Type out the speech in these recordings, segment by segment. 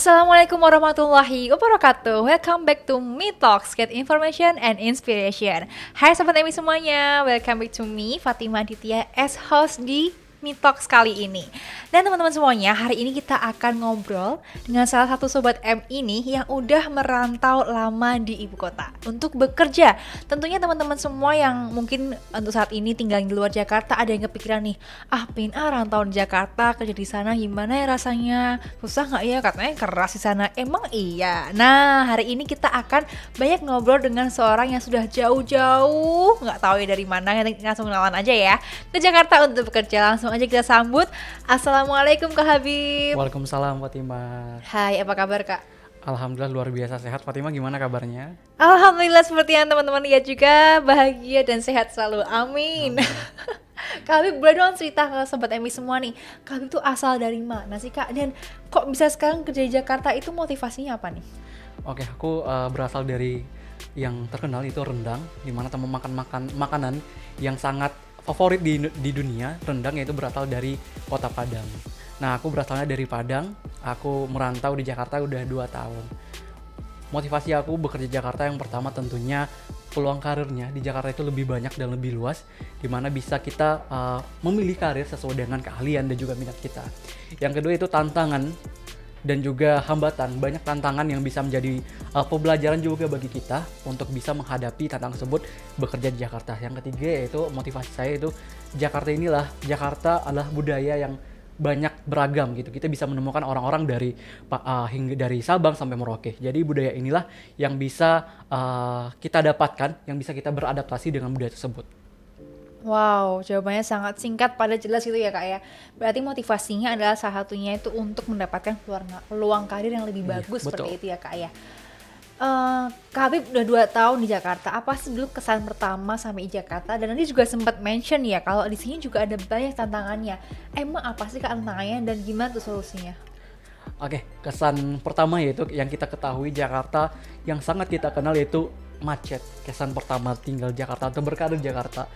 Assalamualaikum warahmatullahi wabarakatuh. Welcome back to Me Talks, get information and inspiration. Hai Sobat Emi semuanya, welcome back to me, Fatima Aditya, as host di Me Talks kali ini. Dan teman-teman semuanya, hari ini kita akan ngobrol dengan salah satu Sobat M ini yang udah merantau lama di ibu kota untuk bekerja. Tentunya teman-teman semua yang mungkin untuk saat ini tinggal di luar Jakarta ada yang kepikiran nih, pengen rantau di Jakarta, kerja di sana gimana ya rasanya? Susah nggak ya? Katanya keras di sana. Emang iya. Nah, hari ini kita akan banyak ngobrol dengan seorang yang sudah jauh-jauh, nggak tahu ya dari mana, langsung kenalan aja ya, ke Jakarta untuk bekerja. Langsung aja kita sambut. Assalamualaikum Kak Habib. Waalaikumsalam Fatima. Hai, apa kabar Kak? Alhamdulillah luar biasa sehat. Fatima gimana kabarnya? Alhamdulillah seperti yang teman-teman lihat juga, bahagia dan sehat selalu. Amin. Kak Habib, boleh dong cerita ke Sobat Emi semua nih, Kak Habib tuh asal dari mana sih Kak? Dan kok bisa sekarang kerja di Jakarta, itu motivasinya apa nih? Oke, aku berasal dari yang terkenal itu rendang, di mana teman makan makanan yang sangat favorit di dunia. Rendang yaitu berasal dari kota Padang. Nah, aku berasalnya dari Padang. Aku merantau di Jakarta udah 2 tahun. Motivasi aku bekerja di Jakarta yang pertama tentunya peluang karirnya di Jakarta itu lebih banyak dan lebih luas, di mana bisa kita memilih karir sesuai dengan keahlian dan juga minat kita. Yang kedua itu tantangan dan juga hambatan, banyak tantangan yang bisa menjadi pembelajaran juga bagi kita untuk bisa menghadapi tantangan tersebut bekerja di Jakarta. Yang ketiga yaitu motivasi saya itu Jakarta adalah budaya yang banyak beragam gitu. Kita bisa menemukan orang-orang hingga dari Sabang sampai Merauke. Jadi budaya inilah yang bisa kita dapatkan, yang bisa kita beradaptasi dengan budaya tersebut. Wow, jawabannya sangat singkat pada jelas gitu ya Kak ya. Berarti motivasinya adalah salah satunya itu untuk mendapatkan peluang karir yang lebih bagus, betul. seperti itu ya Kak ya. Kak Habib udah 2 tahun di Jakarta. Apa sih dulu kesan pertama sampai di Jakarta? Dan nanti juga sempat mention ya kalau di sini juga ada banyak tantangannya. Emang apa sih Kak tantangannya dan gimana tuh solusinya? Oke, kesan pertama yaitu yang kita ketahui Jakarta yang sangat kita kenal yaitu macet. Kesan pertama tinggal Jakarta atau berkarir di Jakarta.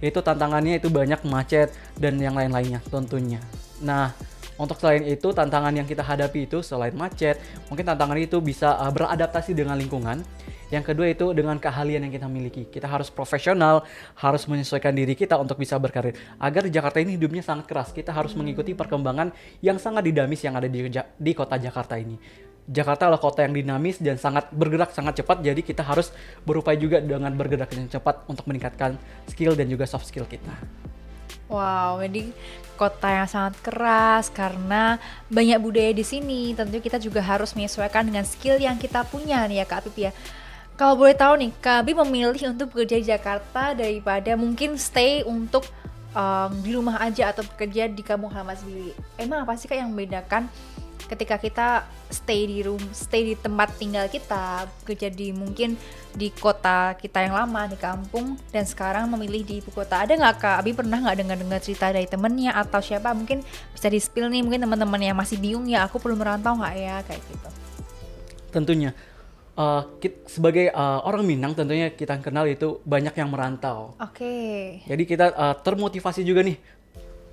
Itu tantangannya itu banyak macet dan yang lain-lainnya tentunya. Nah, untuk selain itu tantangan yang kita hadapi itu selain macet, mungkin tantangan itu bisa beradaptasi dengan lingkungan. Yang kedua itu dengan keahlian yang kita miliki. Kita harus profesional, harus menyesuaikan diri kita untuk bisa berkarir. Agar di Jakarta ini hidupnya sangat keras, kita harus mengikuti perkembangan yang sangat dinamis yang ada di kota Jakarta ini. Jakarta adalah kota yang dinamis dan sangat bergerak sangat cepat, jadi kita harus berupaya juga dengan bergerak yang cepat untuk meningkatkan skill dan juga soft skill kita. Wow, jadi kota yang sangat keras karena banyak budaya di sini. Tentu kita juga harus menyesuaikan dengan skill yang kita punya nih ya Kak Habib ya. Kalau boleh tahu nih, Kak Habib memilih untuk bekerja di Jakarta daripada mungkin stay untuk di rumah aja atau bekerja di kampung halaman sendiri. Emang apa sih Kak yang membedakan ketika kita stay di tempat tinggal kita, kerja mungkin di kota kita yang lama di kampung, dan sekarang memilih di ibu kota? Ada nggak Kak Abi pernah nggak dengar cerita dari temennya atau siapa, mungkin bisa di spill nih, mungkin teman-teman yang masih bingung ya, aku perlu merantau nggak ya, kayak gitu. Tentunya sebagai orang Minang tentunya kita kenal itu banyak yang merantau. Oke. Jadi kita termotivasi juga nih,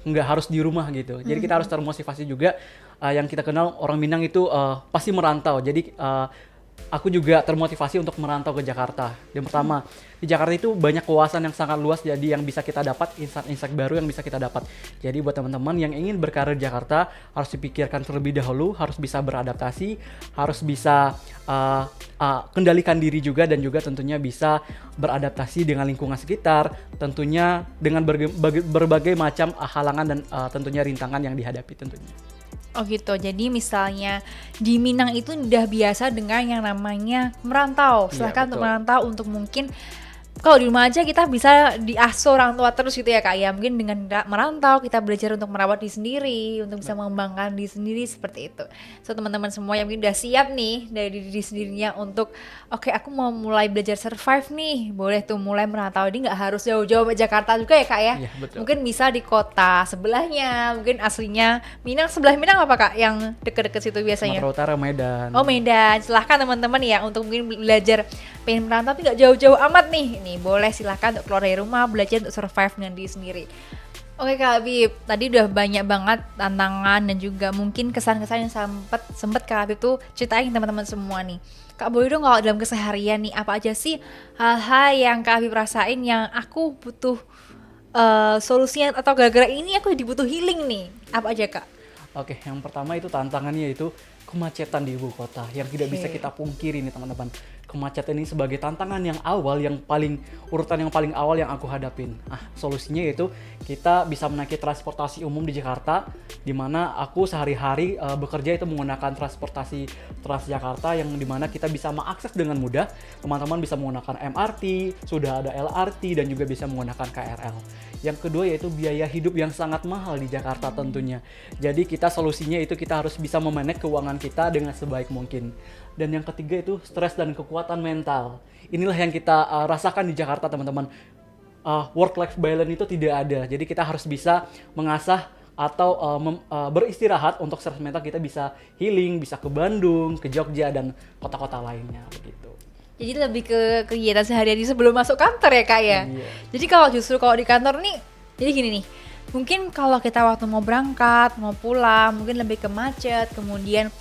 nggak harus di rumah gitu. Jadi kita harus termotivasi juga. Yang kita kenal orang Minang itu pasti merantau. Jadi aku juga termotivasi untuk merantau ke Jakarta. Yang pertama, di Jakarta itu banyak wawasan yang sangat luas, jadi yang bisa kita dapat, insight baru yang bisa kita dapat. Jadi buat teman-teman yang ingin berkarir di Jakarta, harus dipikirkan terlebih dahulu, harus bisa beradaptasi, harus bisa kendalikan diri juga, dan juga tentunya bisa beradaptasi dengan lingkungan sekitar, tentunya dengan berbagai macam halangan dan tentunya rintangan yang dihadapi tentunya. Oh gitu, jadi misalnya di Minang itu udah biasa dengan yang namanya merantau. Silahkan untuk merantau, untuk mungkin kalau di rumah aja kita bisa diasuh orang tua terus gitu ya Kak ya. Mungkin dengan merantau kita belajar untuk merawat diri sendiri, untuk bisa mengembangkan diri sendiri, seperti itu. So teman-teman semua yang mungkin udah siap nih dari diri sendirinya untuk oke, aku mau mulai belajar survive nih, boleh tuh mulai merantau. Jadi nggak harus jauh-jauh ke Jakarta juga ya Kak ya. Iya, betul. Mungkin bisa di kota sebelahnya, mungkin aslinya Minang, sebelah Minang apa Kak yang deket-deket situ biasanya? Sumatera Utara, Medan. Oh Medan, silahkan teman-teman ya untuk mungkin belajar pengen merantau tapi nggak jauh-jauh amat nih boleh silahkan untuk keluar dari rumah, belajar untuk survive dengan diri sendiri. Oke Kak Habib, tadi udah banyak banget tantangan dan juga mungkin kesan-kesan yang sempet Kak Habib tuh ceritain teman-teman semua nih. Kak boleh dong kalau dalam keseharian nih apa aja sih hal-hal yang Kak Habib rasain yang aku butuh solusinya atau gara-gara ini aku jadi butuh healing nih. Apa aja Kak? Oke, yang pertama itu tantangannya yaitu kemacetan di ibu kota yang tidak bisa Oke. kita pungkiri nih teman-teman. Kemacetan ini sebagai tantangan yang awal, urutan yang paling awal yang aku hadapin. Solusinya yaitu kita bisa menaiki transportasi umum di Jakarta, di mana aku sehari-hari bekerja itu menggunakan transportasi Transjakarta yang dimana kita bisa mengakses dengan mudah. Teman-teman bisa menggunakan MRT, sudah ada LRT dan juga bisa menggunakan KRL. Yang kedua yaitu biaya hidup yang sangat mahal di Jakarta tentunya. Jadi kita solusinya itu kita harus bisa memanage keuangan kita dengan sebaik mungkin. Dan yang ketiga itu stres dan kekuatan mental. Inilah yang kita rasakan di Jakarta teman-teman. Work-life balance itu tidak ada. Jadi kita harus bisa mengasah atau beristirahat untuk stres mental, kita bisa healing, bisa ke Bandung, ke Jogja, dan kota-kota lainnya begitu. Jadi lebih ke kegiatan sehari-hari sebelum masuk kantor ya Kak ya? Iya. Jadi kalau di kantor nih, jadi gini nih, mungkin kalau kita waktu mau berangkat, mau pulang, mungkin lebih ke macet, kemudian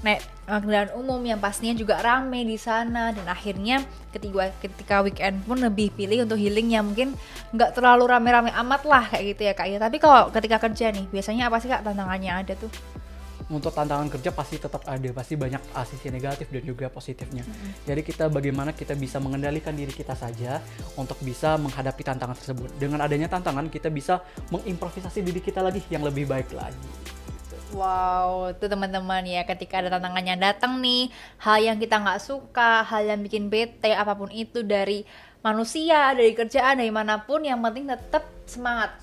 naik kendaraan umum yang pastinya juga rame di sana, dan akhirnya ketika weekend pun lebih pilih untuk healing yang mungkin nggak terlalu rame-rame amat lah kayak gitu ya Kak ya. Tapi kalau ketika kerja nih, biasanya apa sih Kak tantangannya ada tuh? Untuk tantangan kerja pasti tetap ada, pasti banyak sisi negatif dan juga positifnya. Jadi bagaimana kita bisa mengendalikan diri kita saja untuk bisa menghadapi tantangan tersebut. Dengan adanya tantangan kita bisa mengimprovisasi diri kita lagi yang lebih baik lagi. Wow, tuh teman-teman ya, ketika ada tantangannya datang nih, hal yang kita nggak suka, hal yang bikin bete, apapun itu dari manusia, dari kerjaan, dari manapun, yang penting tetap semangat.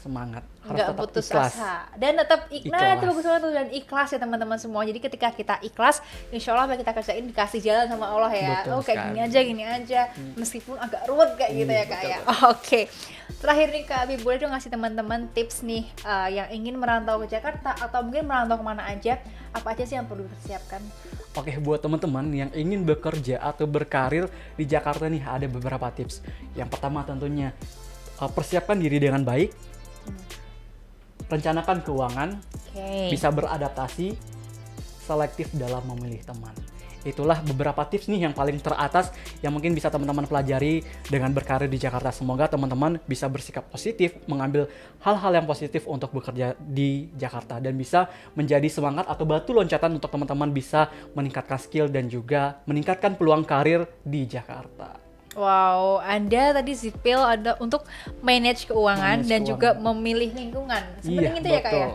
Harus Nggak tetap putus ikhlas. asa dan tetap Ikhlas. nah itu bagus banget tuh, dan ikhlas ya teman-teman semua. Jadi ketika kita ikhlas, insya Allah apa yang kita kerjain dikasih jalan sama Allah ya. Betul Kayak sekali. gini aja meskipun agak ruwet kayak gitu ya Kak betul, ya. Oke, terakhir nih Kak Abi, boleh dong ngasih teman-teman tips nih yang ingin merantau ke Jakarta atau mungkin merantau kemana aja, apa aja sih yang perlu dipersiapkan? Oke, buat teman-teman yang ingin bekerja atau berkarir di Jakarta nih ada beberapa tips. Yang pertama tentunya persiapkan diri dengan baik, rencanakan keuangan, Oke. bisa beradaptasi, selektif dalam memilih teman. Itulah beberapa tips nih yang paling teratas yang mungkin bisa teman-teman pelajari dengan berkarir di Jakarta. Semoga teman-teman bisa bersikap positif, mengambil hal-hal yang positif untuk bekerja di Jakarta, dan bisa menjadi semangat atau batu loncatan untuk teman-teman bisa meningkatkan skill dan juga meningkatkan peluang karir di Jakarta. Wow, Anda tadi sipil ada untuk manage keuangan Manage dan juga keuangan. memilih lingkungan. Sepenting itu ya Kak ya?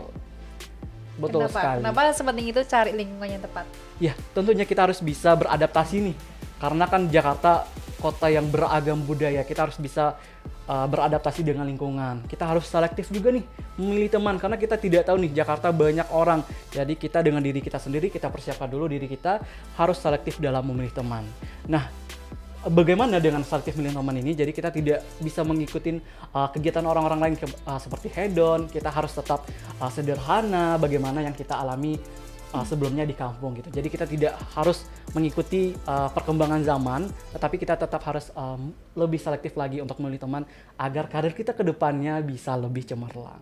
Betul Kenapa? sekali. Kenapa sepenting itu cari lingkungan yang tepat? Ya, tentunya kita harus bisa beradaptasi nih. Karena kan Jakarta kota yang beragam budaya, kita harus bisa beradaptasi dengan lingkungan. Kita harus selektif juga nih memilih teman, karena kita tidak tahu nih Jakarta banyak orang. Jadi kita dengan diri kita sendiri, kita persiapkan dulu diri kita, harus selektif dalam memilih teman. Nah, bagaimana dengan selektif memilih teman ini? Jadi kita tidak bisa mengikuti kegiatan orang-orang lain seperti hedon. Kita harus tetap sederhana bagaimana yang kita alami sebelumnya di kampung gitu. Jadi kita tidak harus mengikuti perkembangan zaman, tetapi kita tetap harus lebih selektif lagi untuk memilih teman agar karir kita ke depannya bisa lebih cemerlang.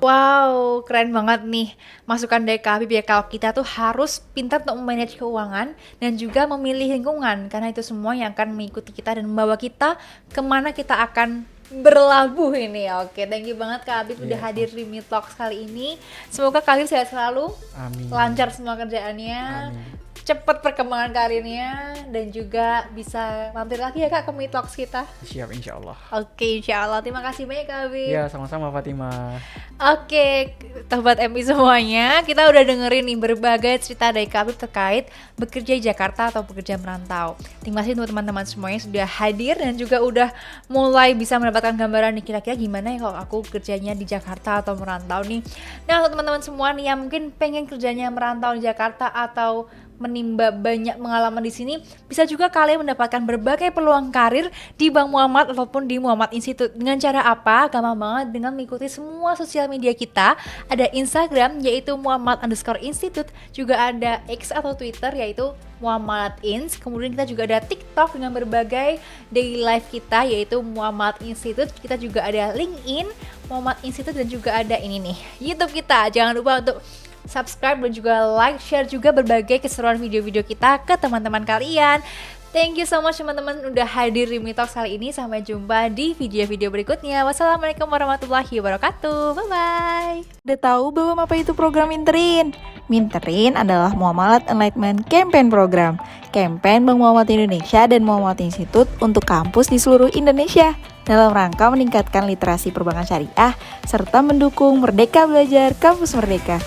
Wow, keren banget nih masukan dari Kak Habib ya, kalau kita tuh harus pintar untuk manage keuangan dan juga memilih lingkungan, karena itu semua yang akan mengikuti kita dan membawa kita kemana kita akan berlabuh ini. Oke, thank you banget Kak Habib udah Iya, hadir di Meet Talks kali ini. Semoga Kak Habib sehat selalu, Amin. lancar semua kerjaannya, Amin. cepet perkembangan karirnya, dan juga bisa mampir lagi ya Kak ke Meet Talks kita. Siap, insya Allah. Oke, insya Allah. Terima kasih banyak Kak Habib. Ya, sama-sama Fatima. Oke, Sobat MI semuanya, kita udah dengerin nih berbagai cerita dari Kak Habib terkait bekerja di Jakarta atau bekerja merantau. Terima kasih untuk teman-teman semuanya sudah hadir dan juga udah mulai bisa mendapatkan gambaran nih kira-kira gimana ya kalau aku kerjanya di Jakarta atau merantau nih. Nah, untuk teman-teman semua nih yang mungkin pengen kerjanya merantau di Jakarta atau menimba banyak pengalaman di sini, bisa juga kalian mendapatkan berbagai peluang karir di Bank Muhammad ataupun di Muhammad Institute. Dengan cara apa? Gampang banget, dengan mengikuti semua sosial media kita. Ada Instagram yaitu Muhammad_Institute, juga ada X atau Twitter yaitu Muhammad Ins. Kemudian kita juga ada TikTok dengan berbagai daily life kita yaitu Muhammad Institute. Kita juga ada LinkedIn, Muhammad Institute dan juga ada ini nih YouTube kita. Jangan lupa untuk subscribe dan juga like, share juga berbagai keseruan video-video kita ke teman-teman kalian. Thank you so much teman-teman udah hadir di Mitox kali ini. Sampai jumpa di video-video berikutnya. Wassalamualaikum warahmatullahi wabarakatuh. Bye-bye. Udah tahu belum apa itu program Minterin? Minterin adalah Muamalat Enlightenment Campaign Program. Campaign Bank Muamalat Indonesia dan Muamalat Institute untuk kampus di seluruh Indonesia dalam rangka meningkatkan literasi perbankan syariah serta mendukung Merdeka Belajar Kampus Merdeka.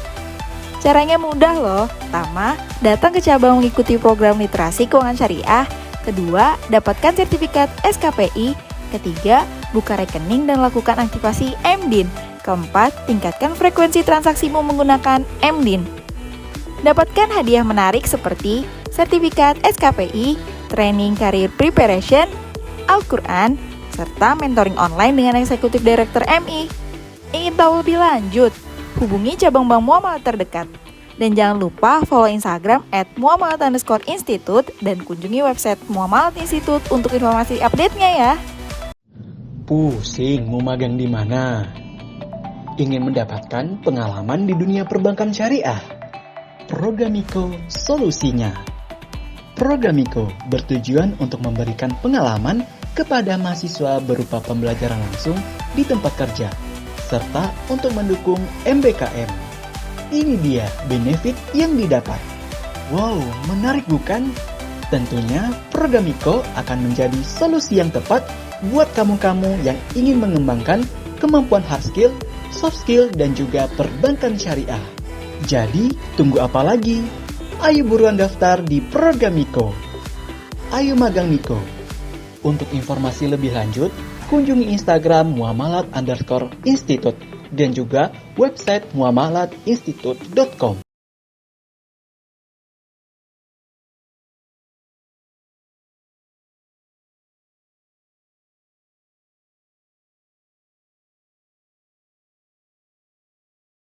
Caranya mudah loh. Pertama, datang ke cabang mengikuti program literasi keuangan syariah. Kedua, dapatkan sertifikat SKPI. Ketiga, buka rekening dan lakukan aktivasi MDIN. Keempat, tingkatkan frekuensi transaksimu menggunakan MDIN. Dapatkan hadiah menarik seperti sertifikat SKPI, training career preparation, Al-Quran, serta mentoring online dengan Eksekutif Director MI. Ingin tahu lebih lanjut? Hubungi cabang bank Muamalat terdekat. Dan jangan lupa follow Instagram @muamalat_institute dan kunjungi website Muamalat Institute untuk informasi update-nya ya. Pusing mau magang di mana? Ingin mendapatkan pengalaman di dunia perbankan syariah? Programiko solusinya. Programiko bertujuan untuk memberikan pengalaman kepada mahasiswa berupa pembelajaran langsung di tempat kerja, serta untuk mendukung MBKM. Ini dia benefit yang didapat. Wow, menarik bukan? Tentunya Programiko akan menjadi solusi yang tepat buat kamu-kamu yang ingin mengembangkan kemampuan hard skill, soft skill, dan juga perbankan syariah. Jadi, tunggu apa lagi? Ayo buruan daftar di Programiko. Ayo magang Miko. Untuk informasi lebih lanjut, kunjungi Instagram muamalat_institute dan juga website muamalatinstitute.com.